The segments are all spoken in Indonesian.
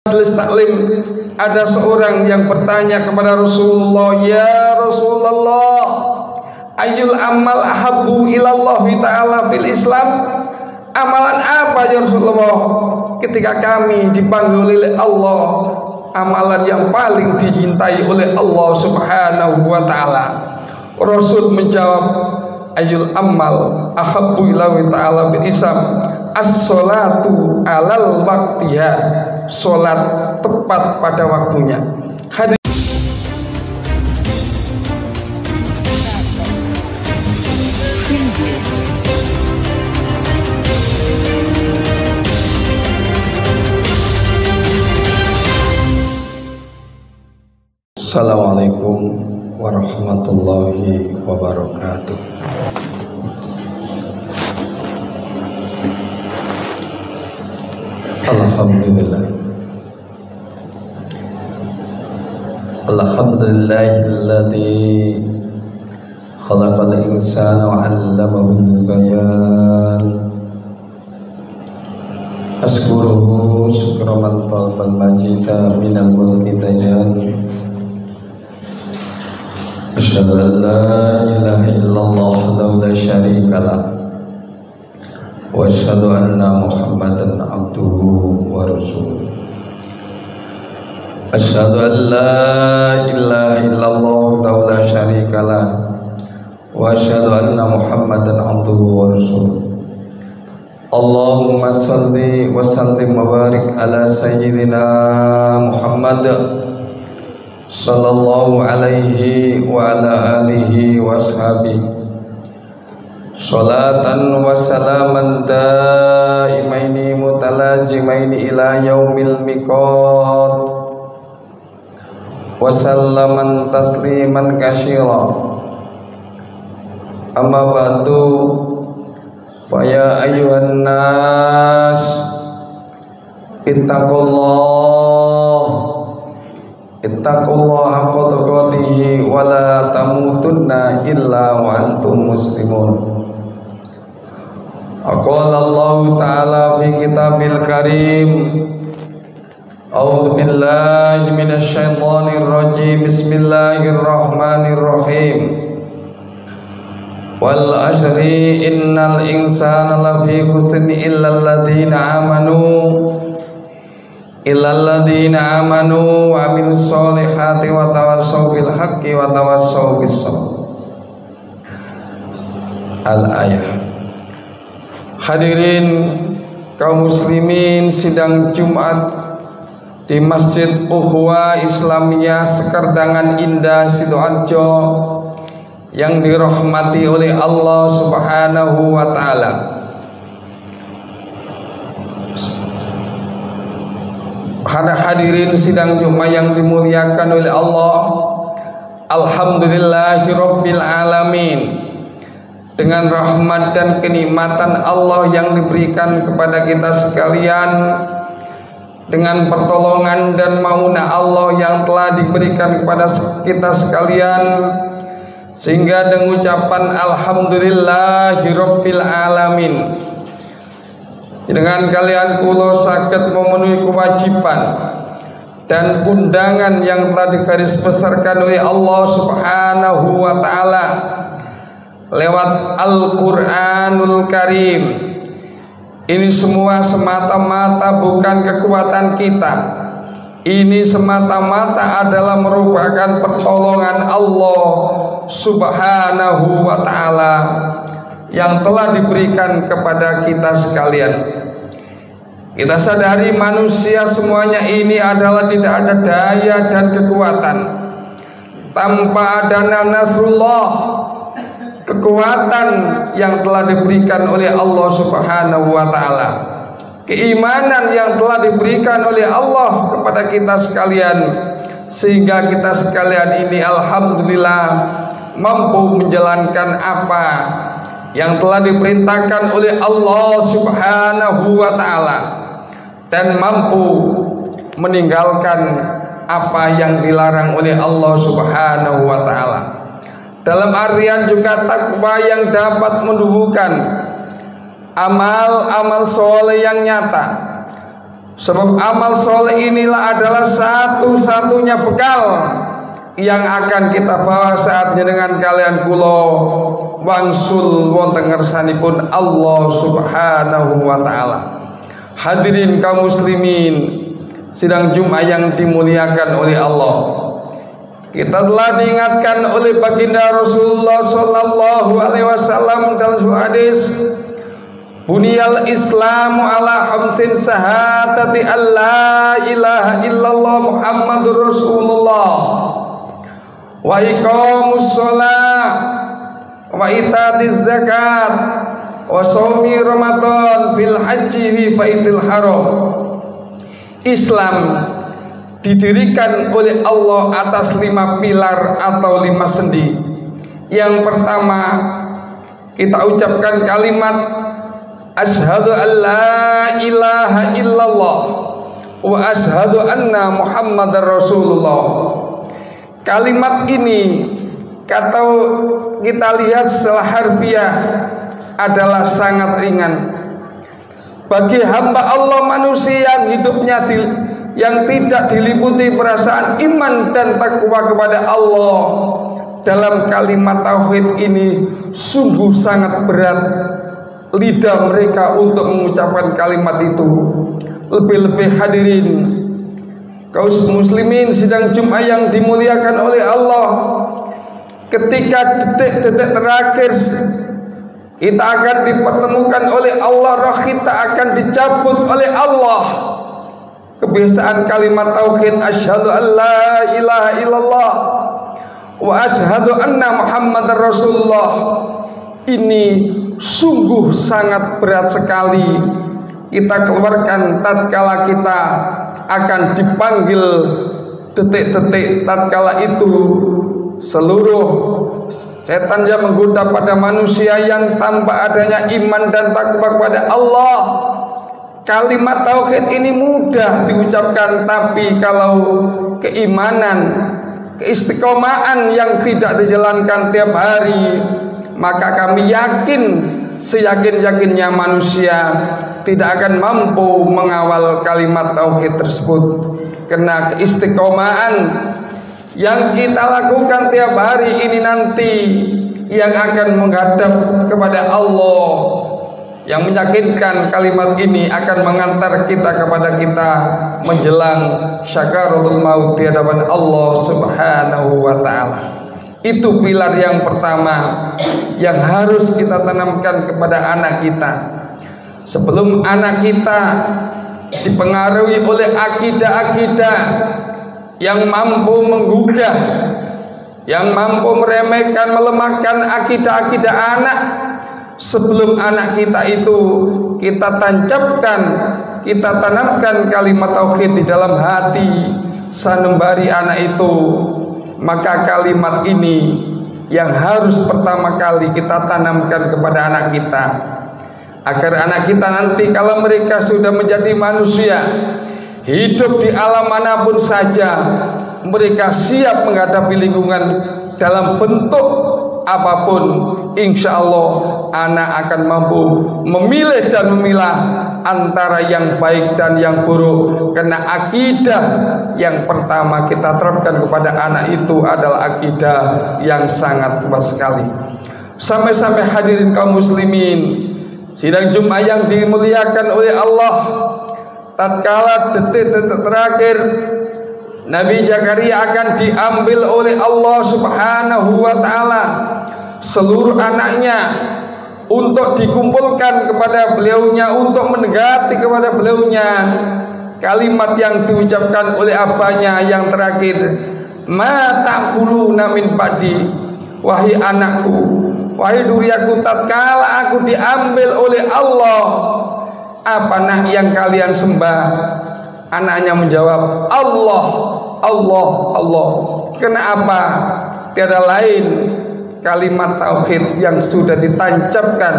majelis taklim ada seorang yang bertanya kepada Rasulullah, "Ya Rasulullah, ayyul amal ahabbu ilallahi ta'ala fil Islam?" Amalan apa ya Rasulullah ketika kami dipanggil oleh Allah, amalan yang paling dicintai oleh Allah Subhanahu wa taala? Rasul menjawab, "Ayyul amal ahabbu ilallahi ta'ala fil Islam as-sholatu alal waqtiha." Sholat tepat pada waktunya. Hadis Assalamualaikum warahmatullahi wabarakatuh. Alhamdulillahilladzi khalaqal insana wa 'allamahul bayan. Askuruhu syukra man talabal majida minal mulki dayan. Asyhadu an la ilaha illallah wahdahu la syarikalah wa asyhadu anna Muhammadan abduhu wa rasuluh. Asyhadu an la ilaha illallah wahdahu la syarikalah wa asyhadu anna Muhammadan abduhu wa rasuluh. Allahumma salli wa sallim wa barik ala sayyidina Muhammad sallallahu alaihi wa ala alihi wa ashabihi salatan wa salaman daimaini mutalazimaini ila yaumil miqat wa sallaman tasliman katsira. Amma ba'du, fa ya ayyuhan nas ittaqullaha haqqa tuqatih wa la tamutunna illa wa antum muslimun. Aqala Allah Ta'ala fi kitabil karim, a'udzu billahi minasy syaithanir rajim, bismillahirrahmanirrahim. Wal asri innal insana lafi khusrin illal ladzina amanu wa amilus solihati wa tawassaw bil haqqi wa tawassaw bis sabr. Al-ayah. Hadirin kaum muslimin, sidang Jumat di Masjid Ukhuwah Islamiyah Sekerdangan Indah Sidoarjo yang dirahmati oleh Allah Subhanahu wa taala. Hadirin sidang Jumat yang dimuliakan oleh Allah, alhamdulillahirabbil alamin. Dengan rahmat dan kenikmatan Allah yang diberikan kepada kita sekalian, dengan pertolongan dan maunah Allah yang telah diberikan kepada kita sekalian, sehingga dengan ucapan alhamdulillahirabbil alamin, dengan kalian kula saged memenuhi kewajiban dan undangan yang telah digarisbesarkan oleh Allah Subhanahu wa taala lewat Al-Qur'anul Karim. Ini semua semata-mata bukan kekuatan kita. Ini semata-mata adalah merupakan pertolongan Allah Subhanahu wa ta'ala yang telah diberikan kepada kita sekalian. Kita sadari manusia semuanya ini adalah tidak ada daya dan kekuatan. Tanpa adanya nasrullah, kekuatan yang telah diberikan oleh Allah Subhanahu wa ta'ala, keimanan yang telah diberikan oleh Allah kepada kita sekalian, sehingga kita sekalian ini alhamdulillah mampu menjalankan apa yang telah diperintahkan oleh Allah Subhanahu wa ta'ala dan mampu meninggalkan apa yang dilarang oleh Allah Subhanahu wa ta'ala. Dalam artian juga takwa yang dapat menumbuhkan amal-amal soleh yang nyata, Sebab amal soleh inilah adalah satu-satunya bekal yang akan kita bawa saat jenengan kalian kula wangsul wonten ngersanipun Allah Subhanahu wa taala. Hadirin kaum muslimin sidang Jumat yang dimuliakan oleh Allah. Kita telah diingatkan oleh baginda Rasulullah sallallahu alaihi wasallam dalam sebuah hadis, Buniyal Islamu ala khamsin syahadati alla ilaha illallah Muhammadur Rasulullah wa iqamus shalah wa itatiz zakat wa shaumi ramadan fil haji fi baitil haram. Islam didirikan oleh Allah atas 5 pilar atau 5 sendi. Yang pertama, kita ucapkan kalimat asyhadu an la ilaha illallah wa asyhadu anna Muhammadar Rasulullah. Kalimat ini kalau kita lihat secara harfiah adalah sangat ringan bagi hamba Allah manusia yang hidupnya yang tidak diliputi perasaan iman dan takwa kepada Allah. Dalam kalimat tauhid ini sungguh sangat berat lidah mereka untuk mengucapkan kalimat itu. Lebih-lebih hadirin kaum muslimin sidang Jumat yang dimuliakan oleh Allah, ketika detik-detik terakhir kita akan dipertemukan oleh Allah, roh kita akan dicabut oleh Allah. Kebiasaan kalimat tauhid asyhadu an la ilaha illallah wa asyhadu anna Muhammadar Rasulullah ini sungguh sangat berat sekali kita keluarkan tatkala kita akan dipanggil detik-detik tatkala itu seluruh setan yang menggoda pada manusia yang tanpa adanya iman dan takwa kepada Allah. Kalimat tauhid ini mudah diucapkan, tapi kalau keimanan, keistiqomahan yang tidak dijalankan tiap hari, maka kami yakin seyakin-yakinnya manusia tidak akan mampu mengawal kalimat tauhid tersebut. Karena keistiqomahan yang kita lakukan tiap hari ini nanti yang akan menghadap kepada Allah, yang meyakinkan kalimat ini akan mengantar kita kepada kita menjelang syakaratul maut di hadapan Allah Subhanahu wa taala. Itu pilar yang pertama yang harus kita tanamkan kepada anak kita. Sebelum anak kita dipengaruhi oleh akidah-akidah yang mampu menggugah, yang mampu meremehkan, melemahkan akidah-akidah anak, sebelum anak kita itu kita tancapkan, kita tanamkan kalimat tauhid di dalam hati sanembari anak itu, maka kalimat ini yang harus pertama kali kita tanamkan kepada anak kita, agar anak kita nanti kalau mereka sudah menjadi manusia, hidup di alam manapun saja, mereka siap menghadapi lingkungan dalam bentuk apapun. Insya Allah anak akan mampu memilih dan memilah antara yang baik dan yang buruk. Karena akidah yang pertama kita terapkan kepada anak itu adalah akidah yang sangat kuat sekali. Sampai-sampai hadirin kaum muslimin sidang Jumat yang dimuliakan oleh Allah, tatkala detik-detik terakhir Nabi Zakaria akan diambil oleh Allah Subhanahu wa taala seluruh anaknya untuk dikumpulkan kepada beliaunya, untuk mendekati kepada beliaunya. Kalimat yang diucapkan oleh abahnya yang terakhir, ma ta'kuluna min ba'di, wahai anakku, wahai duriaku, tatkala aku diambil oleh Allah, apa nak yang kalian sembah? Anaknya menjawab, Allah, Allah, Allah. Kenapa? Tiada lain kalimat tauhid yang sudah ditancapkan,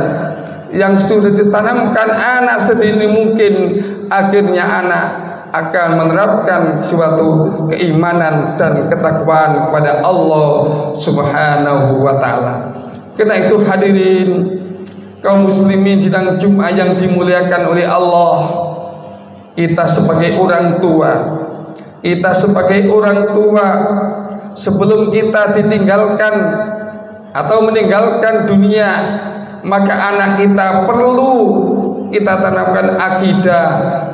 yang sudah ditanamkan anak sedini mungkin, akhirnya anak akan menerapkan suatu keimanan dan ketakwaan kepada Allah Subhanahu wa taala. Karena itu hadirin kaum muslimin sidang Jumat yang dimuliakan oleh Allah, kita sebagai orang tua, sebelum kita ditinggalkan atau meninggalkan dunia, maka anak kita perlu kita tanamkan akidah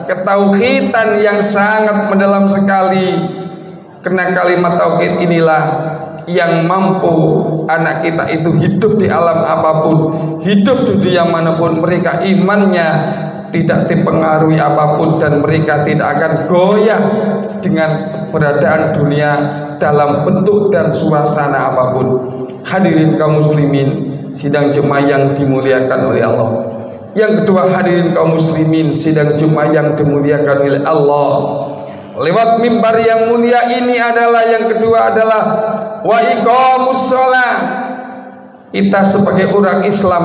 ketauhidan yang sangat mendalam sekali, karena kalimat tauhid inilah yang mampu anak kita itu hidup di alam apapun, hidup di dunia manapun, mereka imannya tidak dipengaruhi apapun dan mereka tidak akan goyah dengan keberadaan dunia dalam bentuk dan suasana apapun. Hadirin kaum muslimin sidang Jumat yang dimuliakan oleh Allah. Yang kedua, hadirin kaum muslimin sidang Jumat yang dimuliakan oleh Allah, lewat mimbar yang mulia ini adalah yang kedua adalah wa iqamus shalah. Kita sebagai orang Islam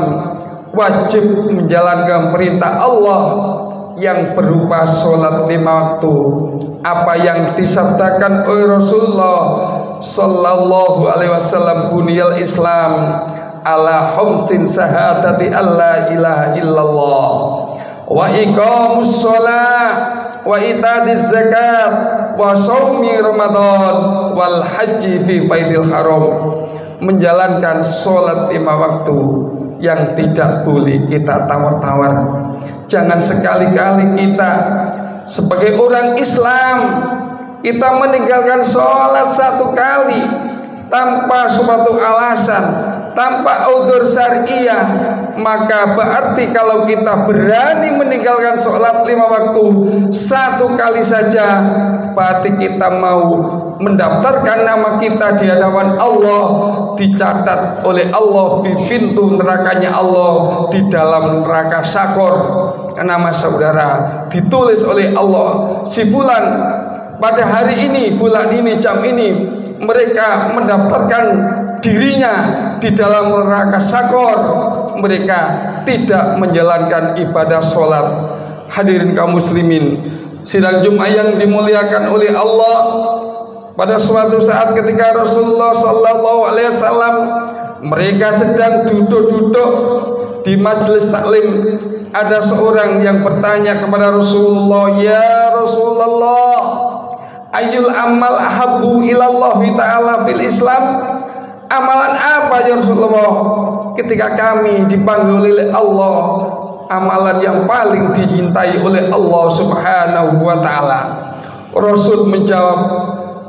wajib menjalankan perintah Allah yang berupa sholat 5 waktu, apa yang disabdakan oleh Rasulullah sallallahu alaihi wasallam, buniyal Islam ala khamsin syahadati alla ilaha illallah wa iqamus shalah wa itadiz zakat wa shaumi ramadan wal haji fi baitil haram. Menjalankan sholat 5 waktu yang tidak boleh kita tawar-tawar. Jangan sekali-kali kita sebagai orang Islam kita meninggalkan sholat 1 kali tanpa suatu alasan, tanpa udzur syariah, maka berarti kalau kita berani meninggalkan sholat 5 waktu 1 kali saja, berarti kita mau mendaftarkan nama kita di hadapan Allah, dicatat oleh Allah di pintu nerakanya Allah, di dalam neraka Sakor. Nama saudara ditulis oleh Allah, si fulan pada hari ini, bulan ini, jam ini mereka mendaftarkan dirinya di dalam neraka Sakor. Mereka tidak menjalankan ibadah sholat. Hadirin kaum muslimin sidang Jumat yang dimuliakan oleh Allah, pada suatu saat ketika Rasulullah sallallahu alaihi wasallam mereka sedang duduk-duduk di majelis taklim, ada seorang yang bertanya kepada Rasulullah, "Ya Rasulullah, ayyul amal ahabbu ilallahi ta'ala fil Islam?" Amalan apa ya Rasulullah? Ketika kami dipanggil oleh Allah, amalan yang paling dicintai oleh Allah Subhanahu wa taala. Rasul menjawab,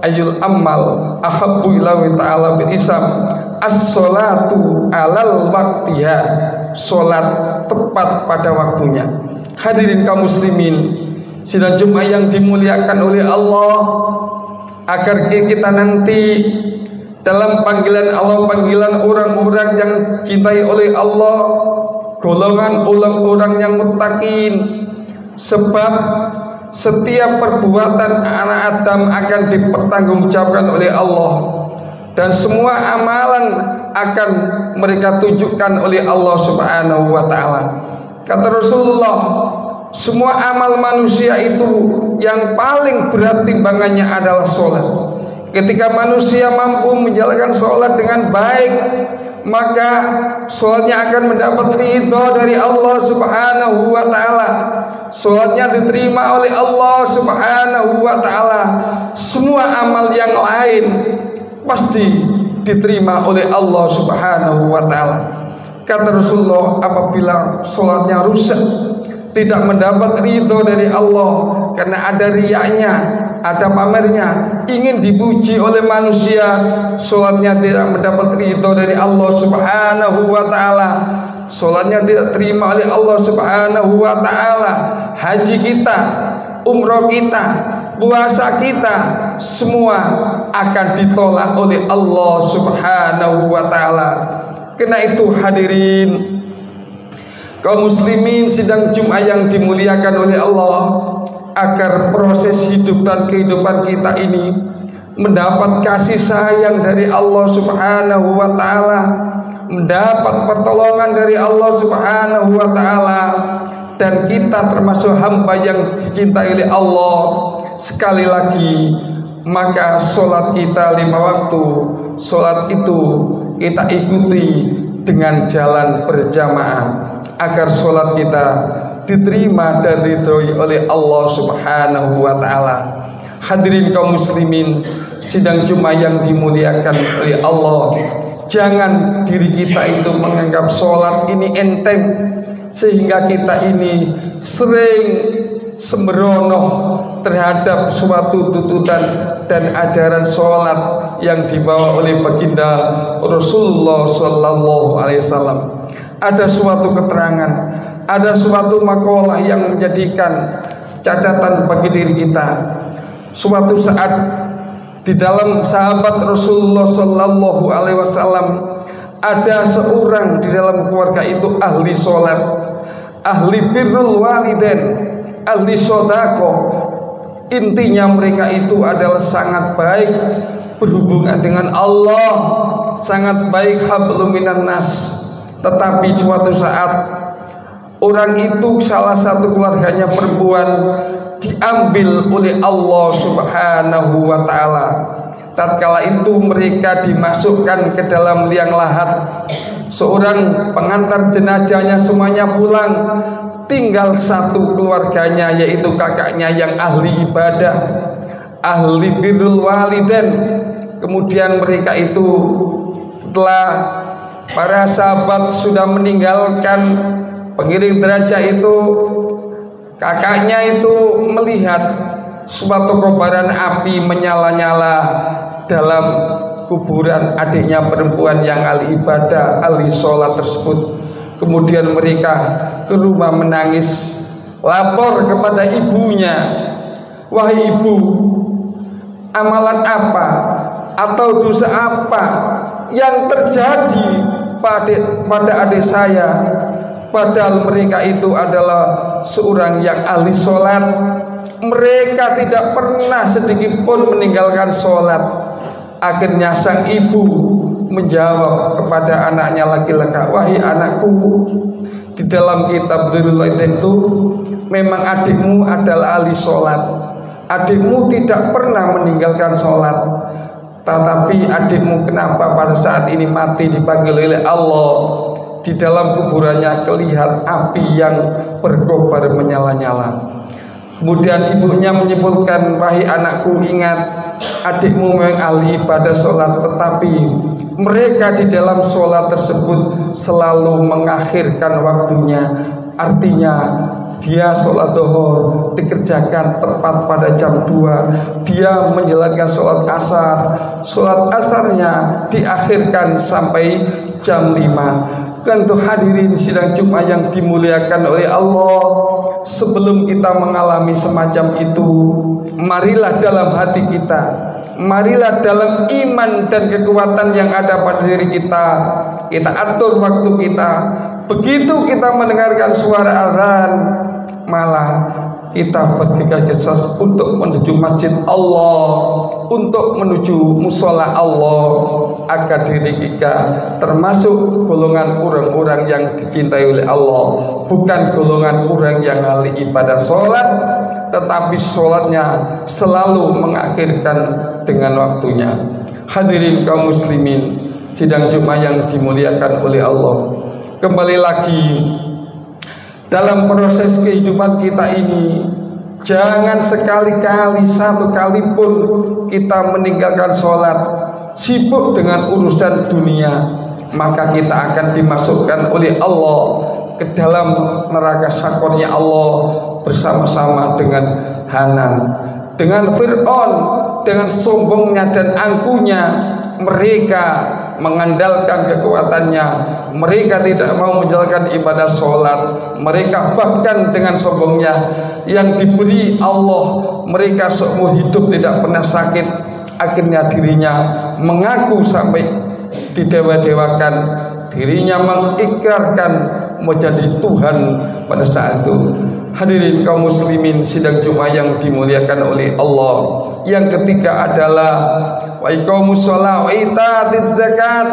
ayyul amal ahabbu ilallahi ta'ala fil Islam as-sholatu alal waqtiha. Salat tepat pada waktunya. Hadirin kaum muslimin sidang Jumat yang dimuliakan oleh Allah, agar kita nanti dalam panggilan Allah, panggilan orang-orang yang cintai oleh Allah, golongan orang-orang yang muttaqin. Sebab setiap perbuatan anak Adam akan dipertanggungjawabkan oleh Allah, dan semua amalan akan mereka tunjukkan oleh Allah Subhanahu wa taala. Kata Rasulullah, semua amal manusia itu yang paling berat timbangannya adalah sholat. Ketika manusia mampu menjalankan sholat dengan baik, maka sholatnya akan mendapat ridho dari Allah Subhanahu wa ta'ala. Sholatnya diterima oleh Allah Subhanahu wa ta'ala. Semua amal yang lain pasti diterima oleh Allah Subhanahu wa ta'ala. Kata Rasulullah, apabila sholatnya rusak, tidak mendapat ridho dari Allah karena ada riyanya, ada pamernya, ingin dipuji oleh manusia, sholatnya tidak mendapat ridho dari Allah Subhanahu wa ta'ala, sholatnya tidak terima oleh Allah Subhanahu wa ta'ala, haji kita, umroh kita, puasa kita, semua akan ditolak oleh Allah Subhanahu wa ta'ala. Karena itu hadirin kaum muslimin sidang Jumat yang dimuliakan oleh Allah, agar proses hidup dan kehidupan kita ini mendapat kasih sayang dari Allah Subhanahu wa ta'ala, mendapat pertolongan dari Allah Subhanahu wa ta'ala, dan kita termasuk hamba yang dicintai oleh Allah. Sekali lagi, maka sholat kita 5 waktu, sholat itu kita ikuti dengan jalan berjamaah, agar sholat kita diterima dan diridhoi oleh Allah Subhanahu wa taala. Hadirin kaum muslimin, sidang Jumat yang dimuliakan oleh Allah, jangan diri kita itu menganggap sholat ini enteng sehingga kita ini sering sembrono terhadap suatu tuntutan dan ajaran sholat yang dibawa oleh baginda Rasulullah Sallallahu Alaihi Wasallam. Ada suatu keterangan, ada suatu makalah yang menjadikan catatan bagi diri kita. Suatu saat di dalam sahabat Rasulullah Sallallahu Alaihi Wasallam ada seorang di dalam keluarga itu ahli sholat, ahli birrul walidain, ahli sodako. Intinya mereka itu adalah sangat baik berhubungan dengan Allah, sangat baik hablum minan nas. Tetapi suatu saat orang itu, salah satu keluarganya perempuan, diambil oleh Allah Subhanahu wa taala. Tatkala itu mereka dimasukkan ke dalam liang lahat. Seorang pengantar jenazahnya semuanya pulang, tinggal satu keluarganya, yaitu kakaknya yang ahli ibadah, ahli birrul walidain. Kemudian mereka itu setelah para sahabat sudah meninggalkan pengiring derajat itu, kakaknya itu melihat suatu kobaran api menyala-nyala dalam kuburan adiknya perempuan yang ahli ibadah, ahli sholat tersebut. Kemudian mereka ke rumah menangis, lapor kepada ibunya, "Wahai ibu, amalan apa atau dosa apa yang terjadi pada adik saya? Padahal mereka itu adalah seorang yang ahli sholat. Mereka tidak pernah sedikit pun meninggalkan sholat." Akhirnya sang ibu menjawab kepada anaknya laki-laki, "Wahai anakku, di dalam kitab Birrul Walidain itu memang adikmu adalah ahli sholat. Adikmu tidak pernah meninggalkan sholat. Tetapi adikmu kenapa pada saat ini mati dipanggil oleh Allah, di dalam kuburannya kelihatan api yang berkobar menyala-nyala." Kemudian ibunya menyebutkan, "Wahai anakku, ingat, adikmu memang ahli ibadah sholat, tetapi mereka di dalam sholat tersebut selalu mengakhirkan waktunya." Artinya dia sholat zuhur dikerjakan tepat pada jam 2, dia menjalankan sholat asar, sholat asarnya diakhirkan sampai jam 5. Tentu hadirin sidang Jumat yang dimuliakan oleh Allah, sebelum kita mengalami semacam itu, marilah dalam hati kita, marilah dalam iman dan kekuatan yang ada pada diri kita, kita atur waktu kita. Begitu kita mendengarkan suara azan, malah kita bergegas untuk menuju masjid Allah, untuk menuju musola Allah, agar diri kita termasuk golongan orang-orang yang dicintai oleh Allah, bukan golongan orang yang ahli ibadah sholat, tetapi sholatnya selalu mengakhirkan dengan waktunya. Hadirin kaum muslimin, sidang Jumat yang dimuliakan oleh Allah, kembali lagi dalam proses kehidupan kita ini, jangan sekali-kali, satu kali pun kita meninggalkan sholat, sibuk dengan urusan dunia, maka kita akan dimasukkan oleh Allah ke dalam neraka sakornya Allah bersama-sama dengan Hanan, dengan Fir'aun, dengan sombongnya dan angkuhnya. Mereka mengandalkan kekuatannya, mereka tidak mau menjalankan ibadah sholat, mereka bahkan dengan sombongnya yang diberi Allah, mereka seumur hidup tidak pernah sakit. Akhirnya dirinya mengaku sampai didewa-dewakan, dirinya mengikrarkan menjadi Tuhan pada saat itu. Hadirin kaum muslimin sidang Jumat yang dimuliakan oleh Allah, yang ketiga adalah wa iqamus shalah wa itatiz zakat.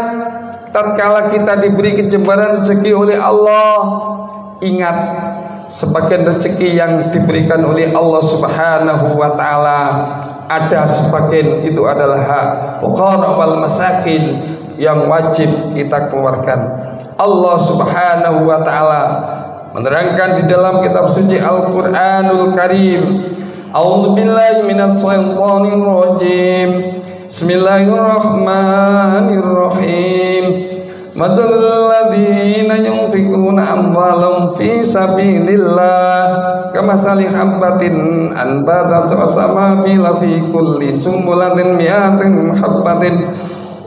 Tatkala kita diberi kejembaran rezeki oleh Allah, ingat sebagian rezeki yang diberikan oleh Allah Subhanahu wa taala, ada sebagian itu adalah hak fuqara wal masakin yang wajib kita keluarkan. Allah Subhanahu wa taala menerangkan di dalam kitab suci Al-Qur'anul Karim. A'udzubillahi minasyaitonir rajim. Bismillahirrahmanirrahim. Masalul ladzina yunfiquna amwalahum fi sabilillah kamasali habbatin anbatat sab'a fi kulli sumbulatin mi'atin habbatin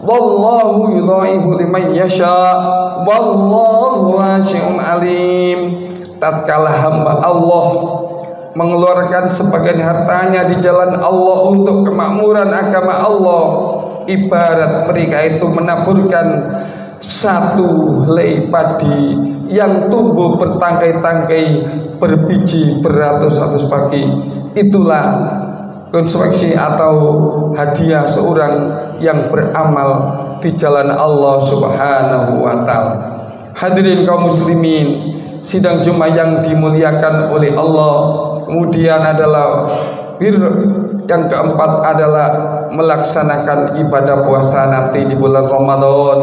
wallahu yudha'ifu liman yasha wallahu wasi'un alim. Tatkala hamba Allah mengeluarkan sebagian hartanya di jalan Allah untuk kemakmuran agama Allah, ibarat mereka itu menaburkan satu helai padi yang tumbuh bertangkai-tangkai, berbiji beratus-ratus pagi. Itulah konsekuensi atau hadiah seorang yang beramal di jalan Allah Subhanahu wa ta'ala. Hadirin kaum muslimin, sidang Jumat yang dimuliakan oleh Allah. Kemudian adalah yang keempat adalah melaksanakan ibadah puasa nanti di bulan Ramadan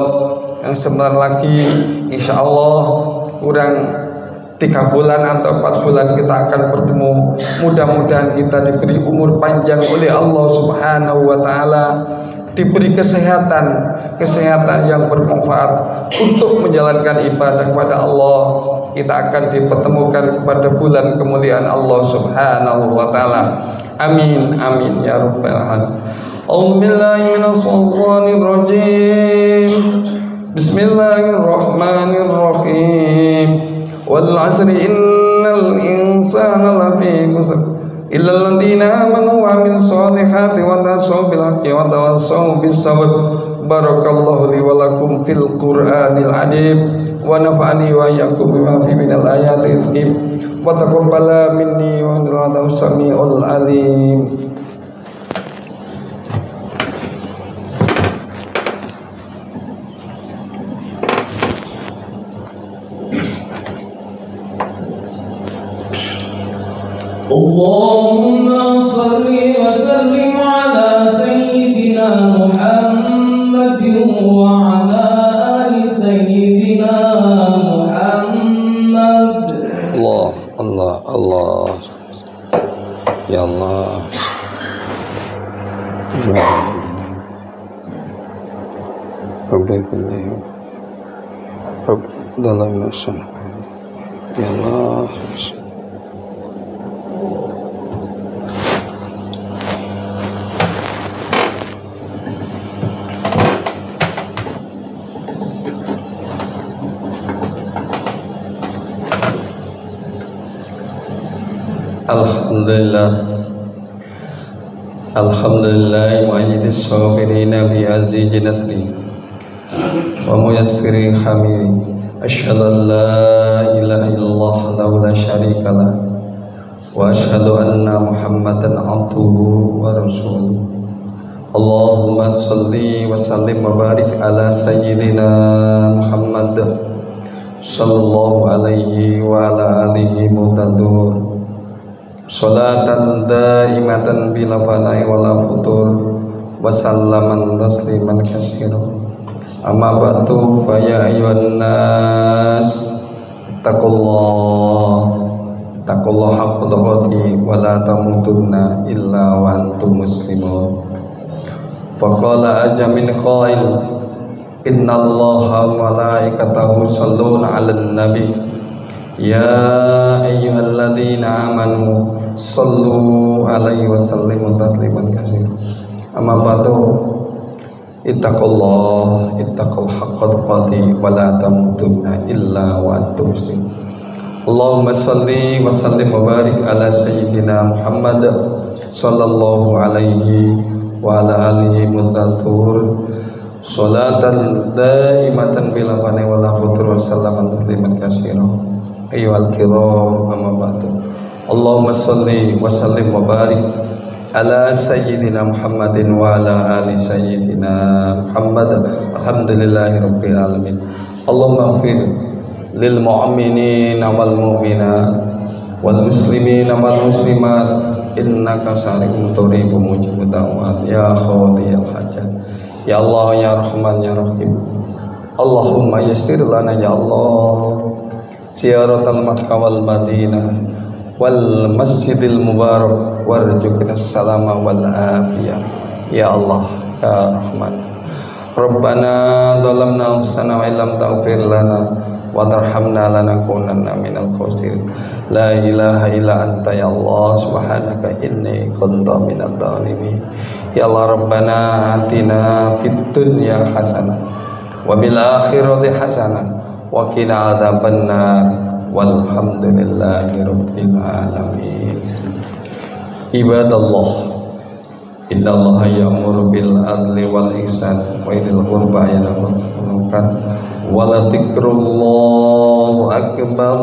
yang sebentar lagi, insya Allah kurang 3 bulan atau 4 bulan kita akan bertemu. Mudah-mudahan kita diberi umur panjang oleh Allah Subhanahu wa ta'ala, diberi kesehatan yang bermanfaat untuk menjalankan ibadah kepada Allah. Kita akan dipertemukan kepada bulan kemuliaan Allah Subhanahu wa ta'ala. Amin amin ya rabbal alamin. A'udzubillahi minasyaitonir rajim. Bismillahirrahmanirrahim. Wal 'asri innal insana lafi khusr illa alladziina amanu wa 'amilus solihati wa tawassaw bil haqqi wa tawassaw bis sabr. Barakallahu li wa lakum fil Qur'anil 'azim wa nafa'ani wa iyyakum bima fihi minal ayatil hakim wa taqabbala minni wa innahu samiul alim. Allahumma salli wa sallim ala sayyidina Muhammadin wa ala ali sayyidina Muhammad. Allah Allah Allah ya Allah Rabbi kulli Rabb dalam nasan ya Allah. Alhamdulillah mu'ayyidis sabirina bi azizi nasri wa muyassiri hamiri. Asyhadu an la ilaha illallah la syarika lah wa asyhadu anna Muhammadan abduhu wa rasuluh. Allahumma salli wa sallim wa barik ala sayyidina Muhammad sallallahu alaihi wa ala alihi mutadur salatan daimatan bila fanai wala futur wa sallaman tasliman katsira. Amma ba'du fa ya ayyuhan nas taqullaha haqqa tuqatih wa la tamutunna illa wa antum muslimun. Faqala ajamin qail innallaha malaikatahu yusholluna 'alan nabi ya ayyuhalladzina amanu sallu alaihi wa sallimu tasliman katsira. Amma ba'du ittaqul haqqa tuqatih wa la tamutunna illa wa antum muslimun. Allahumma salli wa sallim wa barik ala sayyidina Muhammad sallallahu alaihi wa ala alihi mutatur salatan daimatan bila fani wa la futur wa sallaman tasliman katsira. Ayyuhal kiram amma ba'du. Allahumma salli wa sallim wa barik ala sayyidina Muhammadin wa ala ali sayyidina Muhammad. Alhamdulillahi rabbil alamin. Allahumma ighfir lil mu'minin wal mu'minat wal muslimin wal muslimat innaka sari'un turibu mujibud da'wat ya khawdiyal hajat. Ya Allah ya Rahman ya Rahim. Allahumma yassir lana ya Allah ziyaratal Makkah wal Madinah wal Masjidil Mubarak warzuqna salama wal afiyah ya Allah ya Rahman. Rabbana zalamna anfusana wa illam taghfir lana wa tarhamna lanakunanna minal khasirin. La ilaha illa anta ya Allah subhanaka inni kuntu minadh dhalimin. Ya Allah Rabbana atina fid dunya hasanah wa bil akhirati hasanah wa qina adzabannar walhamdulillahi rabbil alamin. Ibadallah, innallaha ya'muru bil adli wal ihsan wa dzil qurba yanha 'anil munkar wa la dzikrullahi akbar